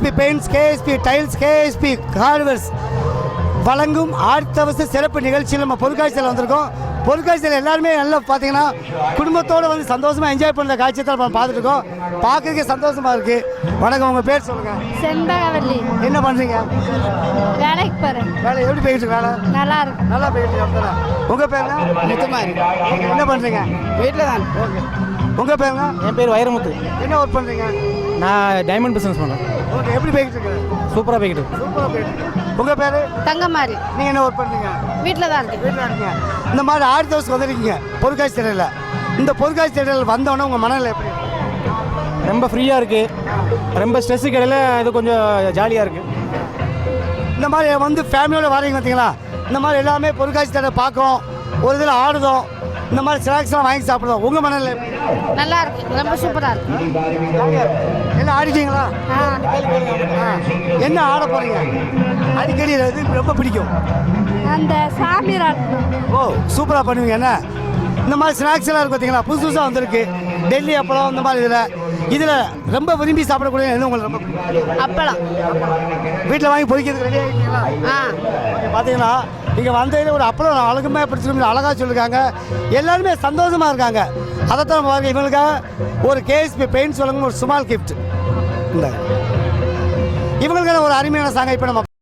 KSP paints, KSP tiles, KSP hardwares வழங்கும் ஆர்த்தவச சிறப்பு நிகழ்ச்சியில் நம்ம பொருட்காட்சியில் வந்திருக்கோம். பொருட்காட்சியில் எல்லாருமே நல்லா பார்த்தீங்கன்னா குடும்பத்தோடு வந்து சந்தோஷமாக என்ஜாய் பண்ணுற காட்சியை தான் நம்ம பார்த்துட்டு இருக்கோம். பார்க்கறதுக்கே சந்தோஷமாக இருக்குது. வணக்கம், உங்கள் பேர் சொல்லுங்கள். செண்பகவல்லி. என்ன பண்ணுறீங்க? வேலைக்கு போகிறேன். வேலை எப்படி போயிட்டு இருக்கு? வேலை நல்லா இருக்கு. நல்லா போயிட்டு இருக்கு. உங்கள் பேருங்க? முத்துமாரி. என்ன பண்ணுறீங்க? வீட்டில் தான். ஓகே. உங்கள் பேருங்க? என் பேர் வைரமுத்து. என்ன ஒர்க் பண்ணுறீங்க? நான் டைமண்ட் பிஸ்னஸ் பண்ணுறேன். ஓகே. எப்படி போயிட்டு இருக்கு? சூப்பராக போய்கிட்டு. சூப்பராக போயிட்டு இருக்கு. உங்கள் பேர்? தங்கமாரி. நீங்கள் என்ன ஒர்க் பண்ணுறீங்க? வீட்டில் தான் இருக்கு. வீட்டில் இருக்கீங்க. இந்த மாதிரி ஆர்ட் ஹவுஸ் வந்துருக்கீங்க பொருட்காட்சி திடலில். இந்த பொருட்காட்சி திடலில் வந்தோடனே உங்கள் மனநிலை எப்படி? ரொம்ப ஃப்ரீயாக இருக்குது. ரொம்ப ஸ்ட்ரெஸ்ஸு கிடையில இது கொஞ்சம் ஜாலியாக இருக்குது. இந்த மாதிரி வந்து ஃபேமிலியோடு வரீங்க பார்த்தீங்களா? இந்த மாதிரி எல்லாமே பொருட்காட்சி திடலை பார்க்கும், ஒரு இதில் ஆடுதோம், இந்த மாதிரி ஸ்நாக்ஸ்லாம் வாங்கி சாப்பிடுவோம். உங்கள் மனநிலை எப்படி? நல்லா இருக்கு. ரொம்ப சூப்பராக இருக்கு. என்ன ஆடிட்டீங்களா? என்ன ஆட போகிறீங்க? அடிக்கடி இது ரொம்ப பிடிக்கும். அந்த சாமி ராட்டம். ஓ, சூப்பராக பண்ணுவீங்க. என்ன இந்த மாதிரி ஸ்நாக்ஸ் எல்லாம் இருக்கு பார்த்தீங்களா? புதுசு புதுசாக வந்திருக்கு. டெல்லி அப்பளம் இந்த மாதிரி இதில் ரொம்ப விரும்பி சாப்பிடக்கூடிய எது உங்களுக்கு ரொம்ப பிடிக்கும்? அப்பளம். வீட்டில் வாங்கி பொரிக்கிறதுக்கு ரெடி ஆகிட்டீங்களா? பார்த்தீங்கன்னா இங்கே வந்ததில் ஒரு அப்பளம் அழகுமே பிடிச்சிருக்கு, அழகாக சொல்லியிருக்காங்க. எல்லாருமே சந்தோஷமாக இருக்காங்க. அதைத்தான் பாருங்க, இவங்களுக்காக ஒரு கேஎஸ்பி பெயிண்ட்ஸ் வழங்கும் ஒரு ஸ்மால் கிஃப்ட். இந்த இவங்களுக்கான ஒரு அருமையான சாங்க இப்போ நம்ம